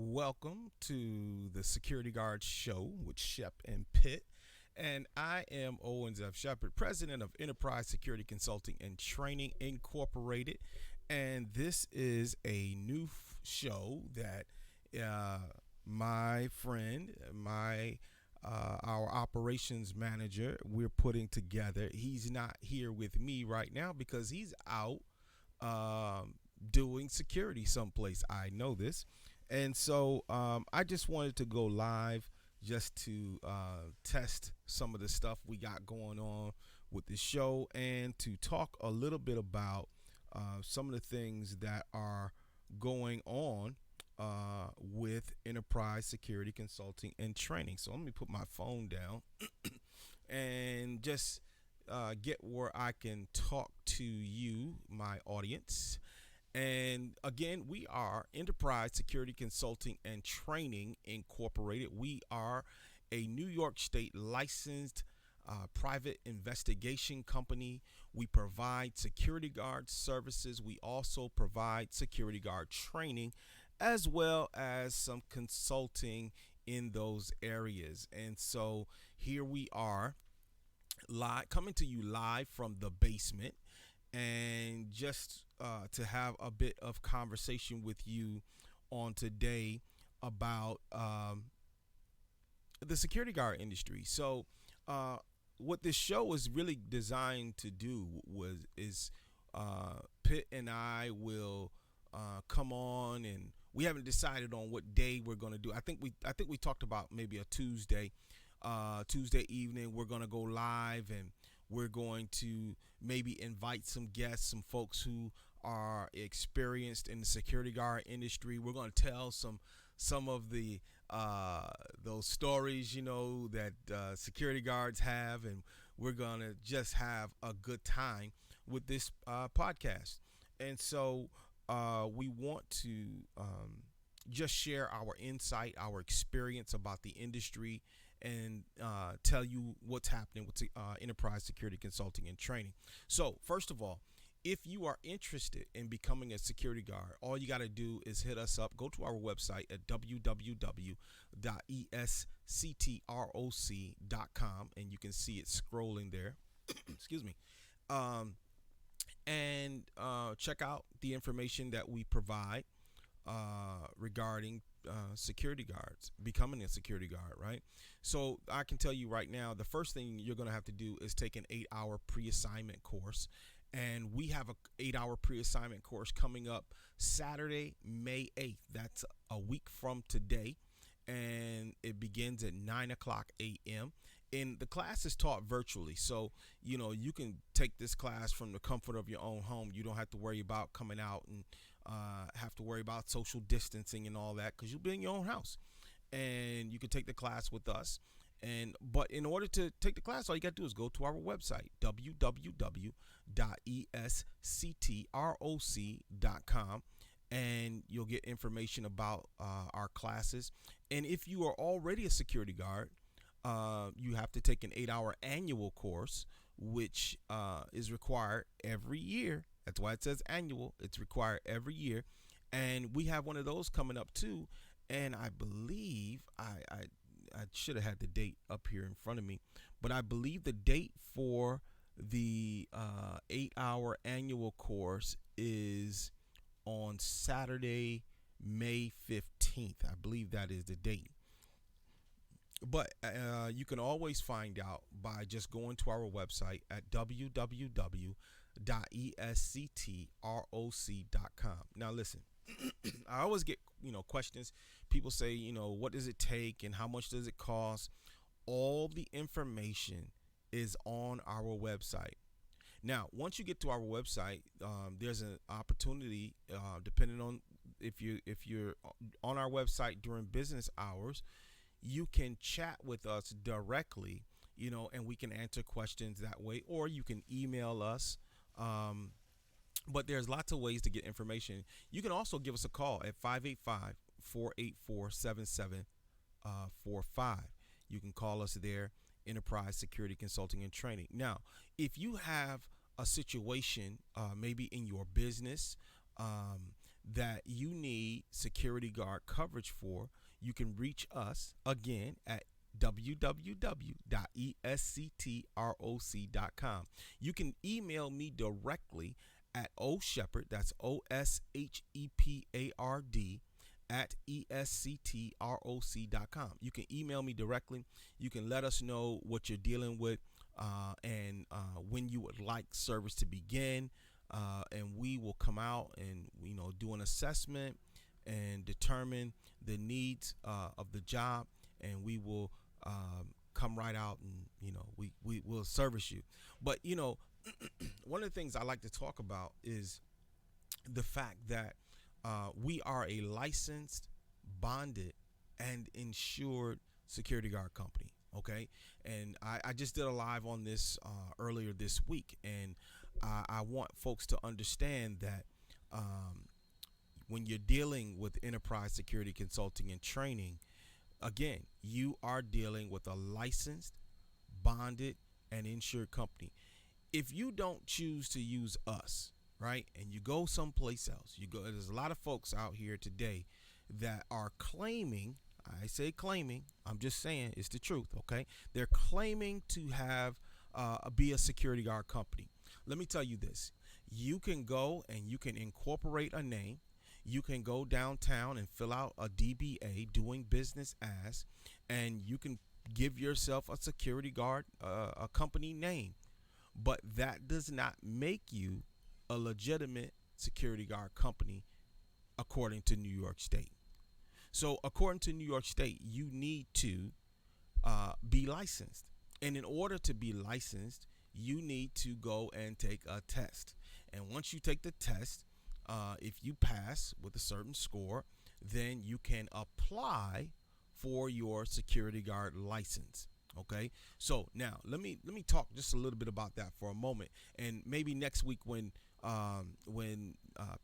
Welcome to the Security Guard Show with Shep and Pitt. And I am Owens F. Shepard, president of Enterprise Security Consulting and Training Incorporated. And this is a new show that uh, my friend, my our operations manager, we're putting together. He's not here with me right now because he's out um, doing security someplace. I know this. And so I just wanted to go live just to test some of the stuff we got going on with the show and to talk a little bit about some of the things that are going on with enterprise security consulting and training. So let me put my phone down and just get where I can talk to you, my audience. And again, we are Enterprise Security Consulting and Training Incorporated. We are a New York State licensed private investigation company. We provide security guard services. We also provide security guard training as well as some consulting in those areas. And so here we are live coming to you live from the basement and just to have a bit of conversation with you on today about the security guard industry. So, what this show is really designed to do was is Pitt and I will come on, and we haven't decided on what day we're going to do. I think we talked about maybe a Tuesday evening. We're going to go live and we're going to maybe invite some guests, some folks who are experienced in the security guard industry. We're going to tell some of the those stories, that security guards have, and we're going to just have a good time with this podcast. And so we want to just share our insight, our experience about the industry, and tell you what's happening with enterprise security consulting and training. So, first of all, if you are interested in becoming a security guard, all you got to do is hit us up. Go to our website at www.esctroc.com, and you can see it scrolling there. Excuse me. Um, and check out the information that we provide regarding security guards, becoming a security guard, right? So I can tell you right now, the first thing you're going to have to do is take an 8-hour pre-assignment course. And we have a 8-hour pre-assignment course coming up Saturday, May 8th. That's a week from today. And it begins at 9 o'clock a.m. And the class is taught virtually. So, you can take this class from the comfort of your own home. You don't have to worry about coming out and have to worry about social distancing and all that because you'll be in your own house. And you can take the class with us. But in order to take the class, all you got to do is go to our website, www.esctroc.com, and you'll get information about our classes. And if you are already a security guard, you have to take an 8-hour annual course, which is required every year. That's why it says annual. It's required every year. And we have one of those coming up too. And I believe I should have had the date up here in front of me, but I believe the date for the 8-hour annual course is on Saturday, May 15th. I believe that is the date. But you can always find out by just going to our website at www.esctroc.com. Now, listen, I always get questions. People say, what does it take and how much does it cost? All the information is on our website. Now, once you get to our website, there's an opportunity, depending on if you're on our website during business hours, you can chat with us directly, and we can answer questions that way, or you can email us. But there's lots of ways to get information. You can also give us a call at 585-484-7745. You can call us there, Enterprise Security Consulting and Training. Now, if you have a situation maybe in your business that you need security guard coverage for, you can reach us again at www.esctroc.com. You can email me directly at oshepard, that's OSHEPARD, at esctroc.com. You can email me directly. You can let us know what you're dealing with, and when you would like service to begin, and we will come out and do an assessment and determine the needs of the job, and we will come right out, and we will service you. But one of the things I like to talk about is the fact that we are a licensed, bonded, and insured security guard company. Okay, and I just did a live on this earlier this week, and I want folks to understand that when you're dealing with enterprise security consulting and training, again, you are dealing with a licensed, bonded, and insured company. If you don't choose to use us, right, and you go someplace else, there's a lot of folks out here today that are claiming, I say claiming, I'm just saying it's the truth, okay? They're claiming to have be a security guard company. Let me tell you this. You can go and you can incorporate a name. You can go downtown and fill out a DBA, doing business as, and you can give yourself a security guard, a company name. But that does not make you a legitimate security guard company according to New York State. So according to New York State, you need to be licensed. And in order to be licensed, you need to go and take a test. And once you take the test, if you pass with a certain score, then you can apply for your security guard license. Okay, so now let me talk just a little bit about that for a moment, and maybe next week when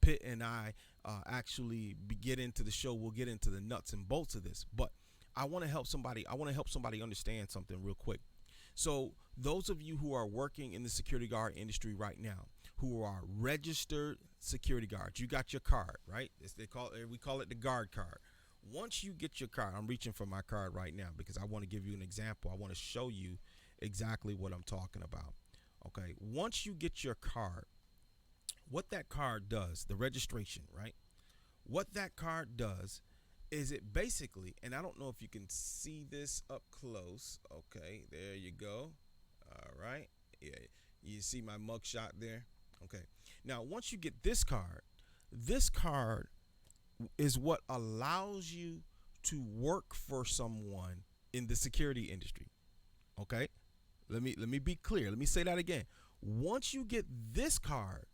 Pitt and I actually get into the show, we'll get into the nuts and bolts of this. But I want to help somebody. I want to help somebody understand something real quick. So those of you who are working in the security guard industry right now, who are registered security guards, you got your card, right? We call it the guard card. Once you get your card, I'm reaching for my card right now because I want to give you an example. I want to show you exactly what I'm talking about. Okay, once you get your card, what that card does, the registration, right? What that card does is it basically, and I don't know if you can see this up close. Okay, there you go. All right. Yeah, you see my mugshot there? Okay. Now, once you get this card is what allows you to work for someone in the security industry. Okay? Let me be clear. Let me say that again. Once you get this card,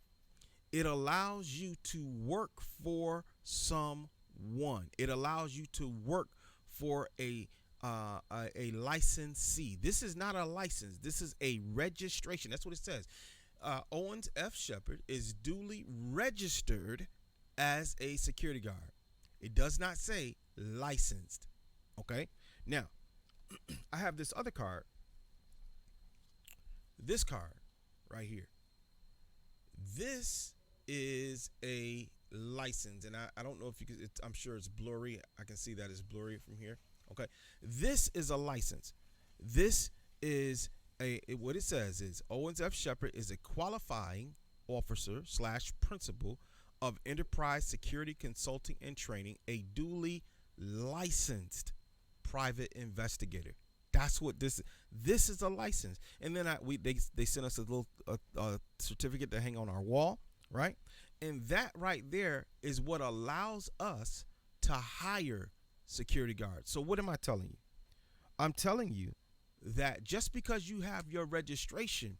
it allows you to work for someone. It allows you to work for a licensee. This is not a license. This is a registration. That's what it says. Owens F. Shepard is duly registered as a security guard. It does not say licensed. Okay? Now, I have this other card. This card right here. This is a license, and I don't know if you can, I'm sure it's blurry. I can see that it's blurry from here. Okay. This is a license. This is what it says is Owens F. Shepard is a qualifying officer / principal of enterprise security consulting and training, a duly licensed private investigator. That's what this is a license. And then they sent us a little certificate to hang on our wall, right? And that right there is what allows us to hire security guards. So what am I telling you? I'm telling you that just because you have your registration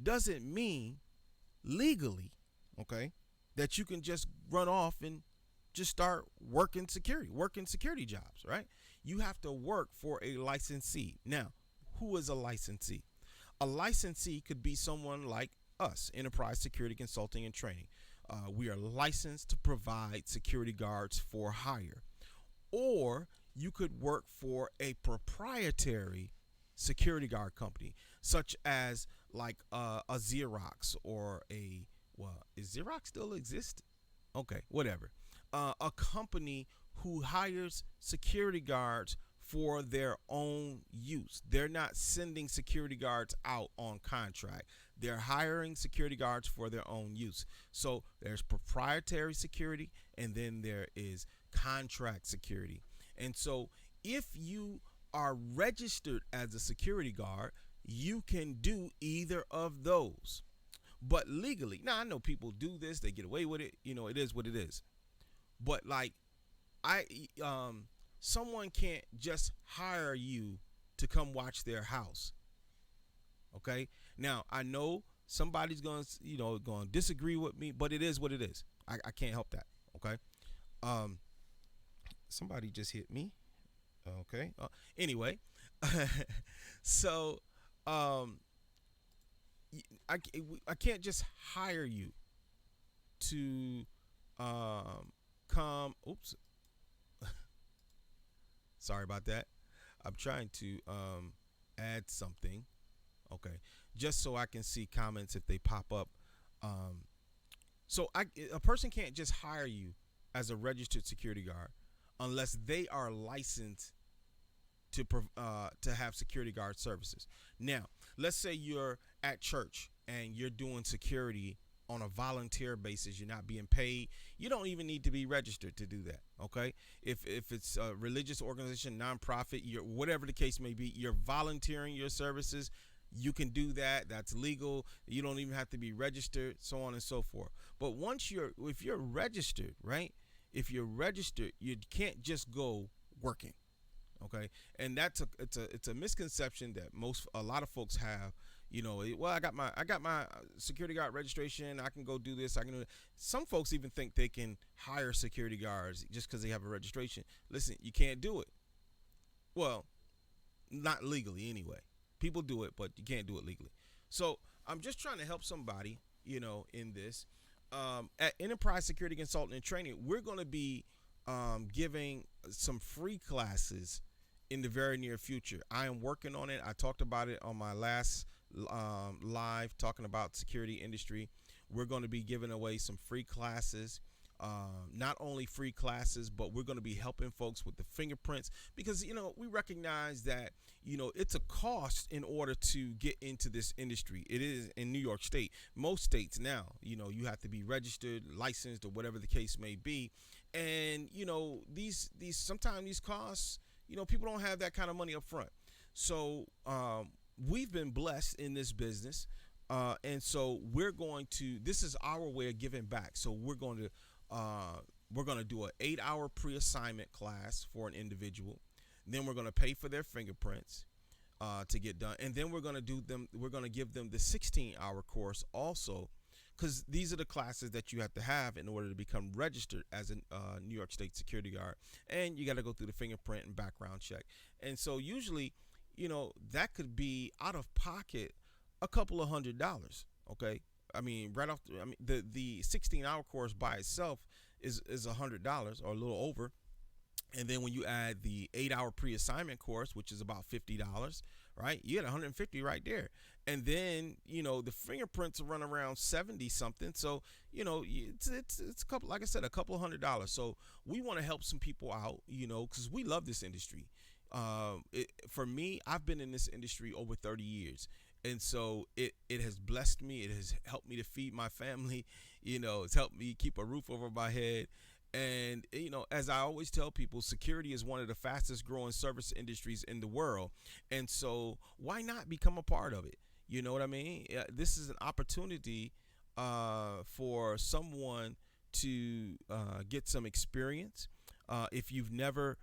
doesn't mean legally, okay, that you can just run off and just start working security jobs, right? You have to work for a licensee. Now, who is a licensee? A licensee could be someone like us, Enterprise Security Consulting and Training. We are licensed to provide security guards for hire. Or you could work for a proprietary security guard company, such as like a Xerox or is Xerox still exist? Okay, whatever. A company who hires security guards for their own use. They're not sending security guards out on contract. They're hiring security guards for their own use. So there's proprietary security and then there is contract security. And so if you are registered as a security guard, you can do either of those. But legally, now I know people do this, they get away with it, it is what it is. But like I someone can't just hire you to come watch their house. Okay? Now, I know somebody's going to disagree with me, but it is what it is. I can't help that. Okay? Um somebody just hit me. Okay. Anyway, so um I, I can't just hire you to come. Oops, sorry about that. I'm trying to add something. Okay, just so I can see comments if they pop up. Um, so a person can't just hire you as a registered security guard unless they are licensed to have security guard services. Now, let's say you're at church and you're doing security on a volunteer basis. You're not being paid. You don't even need to be registered to do that. Okay, if it's a religious organization, nonprofit, you're whatever the case may be, you're volunteering your services. You can do that. That's legal. You don't even have to be registered, so on and so forth. But if you're registered, right? If you're registered, you can't just go working. Okay, and it's a misconception that a lot of folks have. Well, I got my security guard registration. I can go do this. I can do that. Some folks even think they can hire security guards just because they have a registration. Listen, you can't do it. Well, not legally anyway. People do it, but you can't do it legally. So I'm just trying to help somebody, in this. At Enterprise Security Consultant and Training, we're going to be giving some free classes in the very near future. I am working on it. I talked about it on my last live talking about security industry. We're going to be giving away some free classes. Not only free classes, but we're going to be helping folks with the fingerprints because, we recognize that, it's a cost in order to get into this industry. It is in New York State. Most states now, you have to be registered, licensed, or whatever the case may be. And, these sometimes these costs, people don't have that kind of money up front. So we've been blessed in this business. And so this is our way of giving back. So we're going to do an 8-hour pre-assignment class for an individual. Then we're going to pay for their fingerprints to get done. And then we're going to give them the 16-hour course also, because these are the classes that you have to have in order to become registered as a New York State security guard. And you got to go through the fingerprint and background check. And so usually, that could be out of pocket a couple of $100. Okay. I mean, the 16-hour course by itself is $100 or a little over. And then when you add the 8-hour pre-assignment course, which is about $50, right? You get $150 right there. And then, the fingerprints run around 70 something. So, it's a couple, like I said, a couple of $100. So we want to help some people out, because we love this industry. For me, I've been in this industry over 30 years. And so it has blessed me. It has helped me to feed my family. It's helped me keep a roof over my head. And, as I always tell people, security is one of the fastest growing service industries in the world. And so why not become a part of it? You know what I mean? This is an opportunity for someone to get some experience. If you've never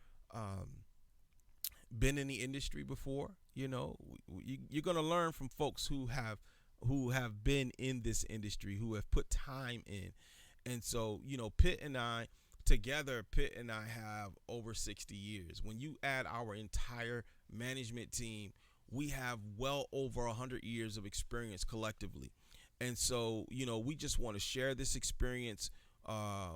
been in the industry before, you're going to learn from folks who have been in this industry, who have put time in. And so, Pitt and I have over 60 years. When you add our entire management team, we have well over 100 years of experience collectively. And so, we just want to share this experience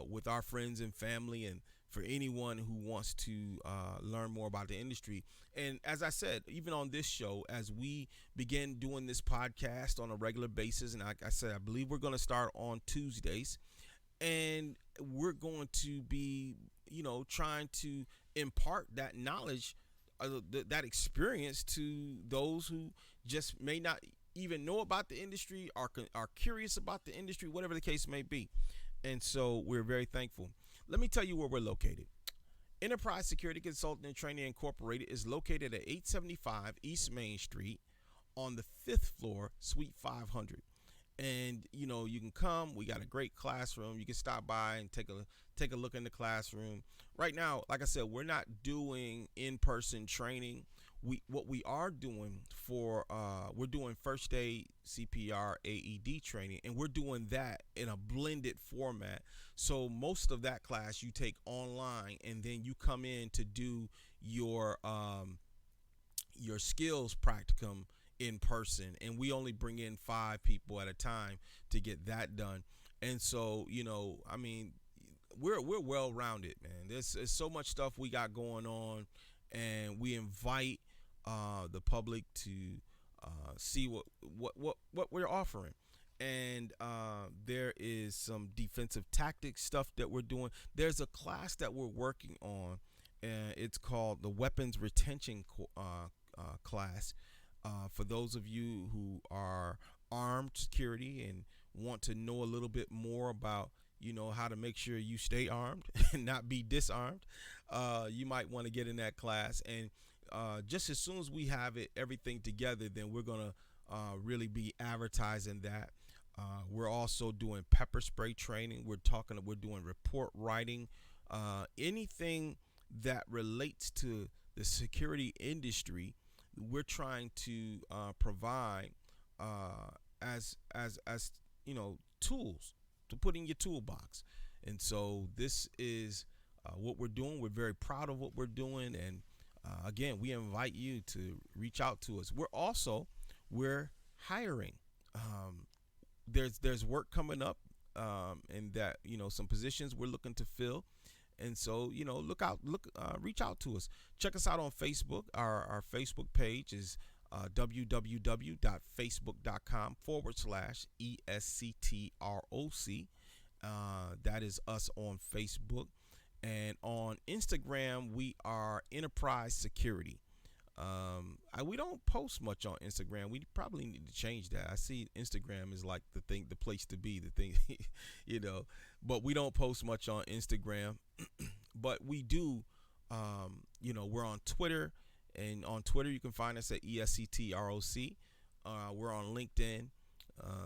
with our friends and family, and for anyone who wants to learn more about the industry. And as I said, even on this show, as we begin doing this podcast on a regular basis, and like I said, I believe we're going to start on Tuesdays. and we're going to be, trying to impart that knowledge, that experience to those who just may not even know about the industry, are curious about the industry, whatever the case may be. And so we're very thankful. Let me tell you where we're located. Enterprise Security Consulting and Training Incorporated is located at 875 East Main Street on the fifth floor, Suite 500. And you can come. We got a great classroom. You can stop by and take a look in the classroom. Right now, like I said, we're not doing in-person training. What we are doing for we're doing first aid, CPR, AED training, and we're doing that in a blended format. So most of that class you take online, and then you come in to do your skills practicum in person, and we only bring in 5 people at a time to get that done. And so, I mean, we're well rounded, man. There's so much stuff we got going on, and we invite the public to see what we're offering. And there is some defensive tactics stuff that we're doing. There's a class that we're working on, and it's called the weapons retention class. For those of you who are armed security and want to know a little bit more about, how to make sure you stay armed and not be disarmed, you might want to get in that class. And just as soon as we have everything together, then we're gonna really be advertising that. We're also doing pepper spray training. We're doing report writing, anything that relates to the security industry. We're trying to provide as tools to put in your toolbox. And so this is what we're doing. We're very proud of what we're doing, and again, we invite you to reach out to us. We're hiring. There's work coming up, and that some positions we're looking to fill. And so, reach out to us. Check us out on Facebook. Our Facebook page is www.facebook.com/ESCTROC. That is us on Facebook. And on Instagram, we are Enterprise Security. We don't post much on Instagram. We probably need to change that. I see Instagram is like the place to be, the thing, you know. But we don't post much on Instagram. But we do, we're on Twitter, and on Twitter you can find us at ESCTROC. We're on LinkedIn.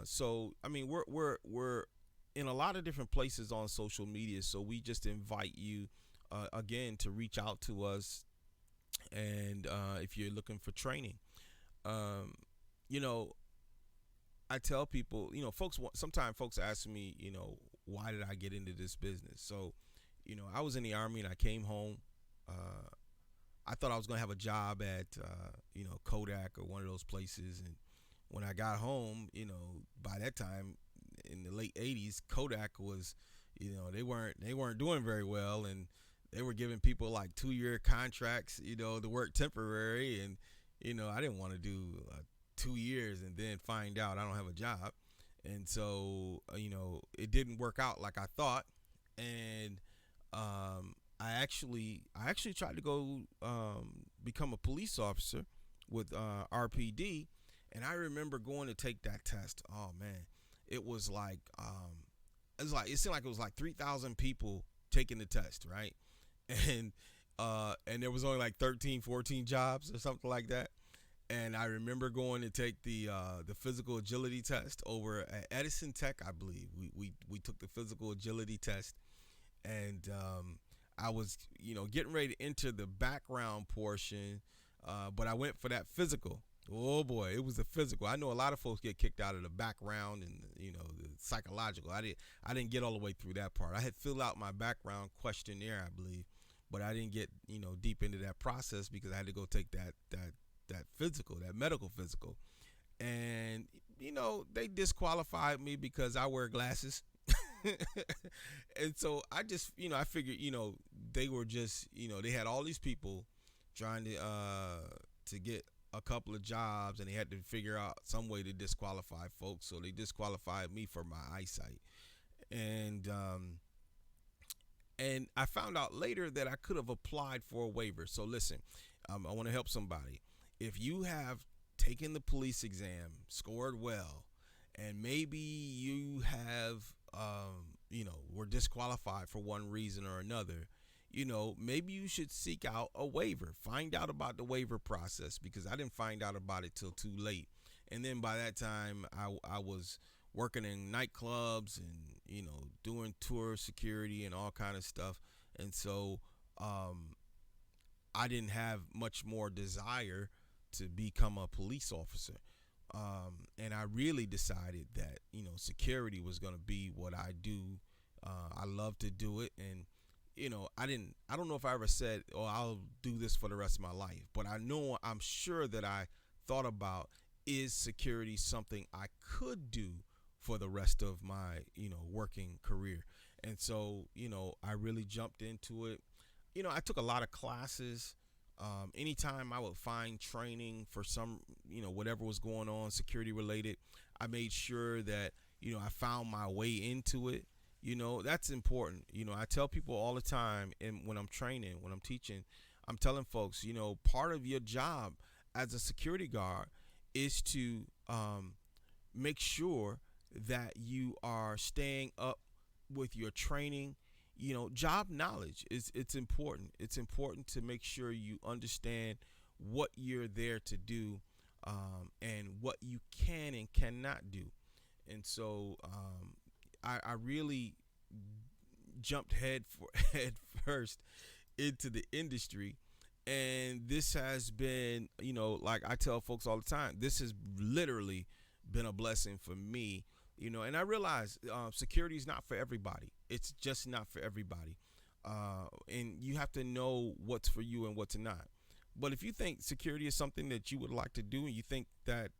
So I mean, we're in a lot of different places on social media. So we just invite you again to reach out to us. And if you're looking for training, um, you know, I tell people, sometimes folks ask me, why did I get into this business? So, I was in the Army and I came home. Uh, I thought I was going to have a job at, Kodak or one of those places. And when I got home, by that time in the late 80s, Kodak was, they weren't doing very well. And they were giving people like 2-year contracts, to work temporary. And, I didn't want to do 2 years and then find out I don't have a job. And so, it didn't work out like I thought. And I actually tried to go become a police officer with RPD. And I remember going to take that test. Oh man, it was like it seemed like it was like 3,000 people taking the test, right? And there was only like 13, 14 jobs or something like that. And I remember going to take the physical agility test over at Edison Tech, I believe. We took the physical agility test, and I was getting ready to enter the background portion, but I went for that physical. Oh boy, it was a physical. I know a lot of folks get kicked out of the background and the psychological. I didn't get all the way through that part. I had filled out my background questionnaire, I believe, but I didn't get deep into that process because I had to go take that physical, that medical physical. And they disqualified me because I wear glasses. And so I just I figured they were just they had all these people trying to get a couple of jobs, and they had to figure out some way to disqualify folks, so they disqualified me for my eyesight. and I found out later that I could have applied for a waiver. So listen, I want to help somebody. If you have taken the police exam, scored well, and maybe you have, were disqualified for one reason or another, maybe you should seek out a waiver. Find out about the waiver process, because I didn't find out about it till too late. And then by that time, I was working in nightclubs and doing tour security and all kind of stuff. And so I didn't have much more desire to become a police officer. And I really decided that security was going to be what I do. I love to do it, and I don't know if I ever said, "Oh, I'll do this for the rest of my life," but I'm sure that I thought about, is security something I could do for the rest of my working career. And so I really jumped into it. I took a lot of classes. Anytime I would find training for some, whatever was going on security related, I made sure that, I found my way into it. That's important. I tell people all the time, and when I'm training, when I'm teaching, I'm telling folks, part of your job as a security guard is to make sure that you are staying up with your training. Job knowledge is it's important. It's important to make sure you understand what you're there to do, and what you can and cannot do. And so I really jumped head first into the industry. And this has been, like I tell folks all the time, this has literally been a blessing for me. And I realize security is not for everybody. It's just not for everybody. And you have to know what's for you and what's not. But if you think security is something that you would like to do, and you think that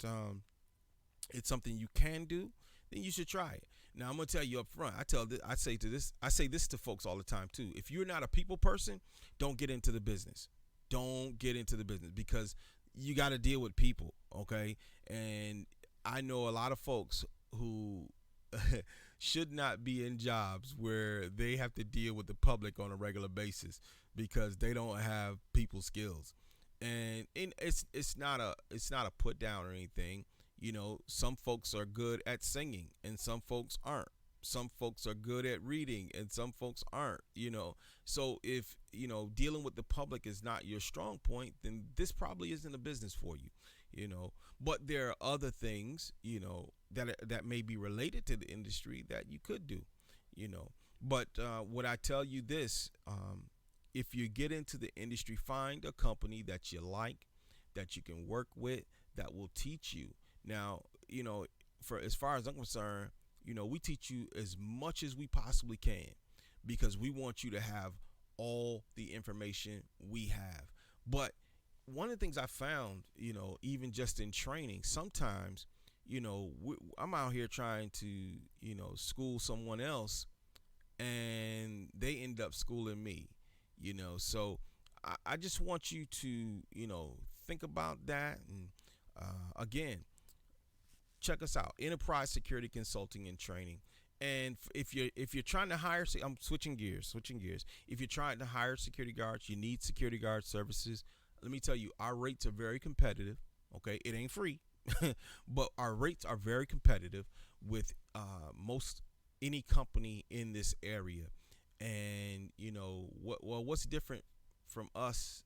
it's something you can do, then you should try it. Now I'm gonna tell you up front. I say this to folks all the time too. If you're not a people person, don't get into the business. Don't get into the business, because you got to deal with people, okay? And I know a lot of folks who should not be in jobs where they have to deal with the public on a regular basis, because they don't have people skills. And it's not a put down or anything. Some folks are good at singing and some folks aren't. Some folks are good at reading and some folks aren't. So if dealing with the public is not your strong point, then this probably isn't a business for you. But there are other things that may be related to the industry that you could do. But would I tell you this? If you get into the industry, find a company that you like, that you can work with, that will teach you. Now, for as far as I'm concerned, we teach you as much as we possibly can, because we want you to have all the information we have. But one of the things I found, even just in training, sometimes, I'm out here trying to, school someone else, and they end up schooling me. So I just want you to, think about that. And again, check us out, Enterprise Security Consulting and Training. And if you're trying to hire, I'm switching gears. If you're trying to hire security guards, you need security guard services. Let me tell you, our rates are very competitive. Okay, it ain't free, but our rates are very competitive with most any company in this area. And what's different from us,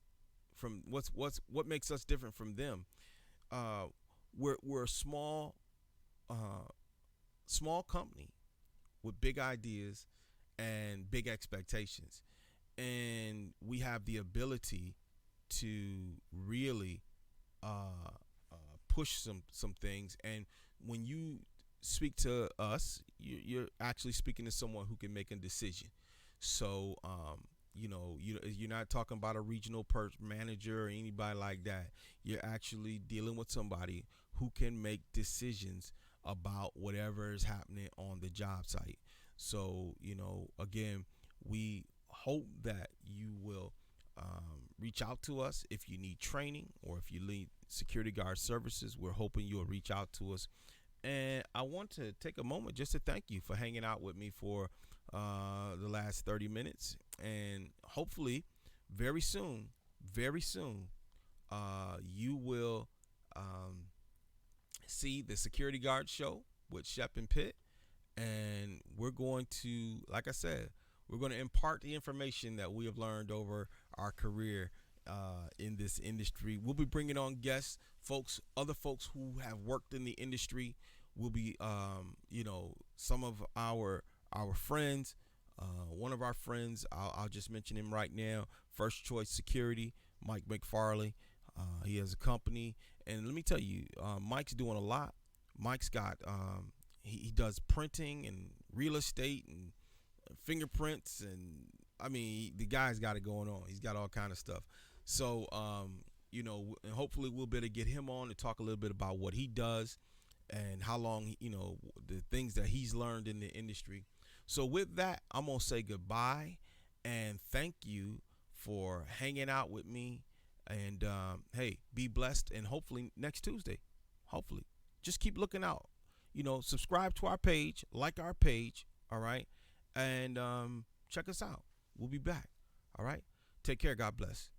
from what makes us different from them? We're a small company with big ideas and big expectations, and we have the ability to really push some things. And when you speak to us, you're actually speaking to someone who can make a decision. So you're not talking about a regional manager or anybody like that. You're actually dealing with somebody who can make decisions about whatever is happening on the job site. So again, we hope that you will reach out to us if you need training or if you need security guard services. We're hoping you'll reach out to us. And I want to take a moment just to thank you for hanging out with me for the last 30 minutes. And hopefully, very soon, very soon, you will um, see the Security Guard show with Shep and Pitt. And we're going to, like I said, we're going to impart the information that we have learned over our career in this industry. We'll be bringing on guests, folks, other folks who have worked in the industry. Will be, some of our friends. One of our friends, I'll just mention him right now. First Choice Security, Mike McFarley. He has a company, and let me tell you, Mike's doing a lot. Mike's got he does printing and real estate and fingerprints, and I mean the guy's got it going on. He's got all kind of stuff. So and hopefully we'll be able to get him on to talk a little bit about what he does and how long the things that he's learned in the industry. So with that, I'm gonna say goodbye and thank you for hanging out with me. And hey, be blessed, and hopefully next Tuesday, hopefully, just keep looking out. Subscribe to our page, like our page, all right, and check us out. We'll be back, all right. Take care. God bless.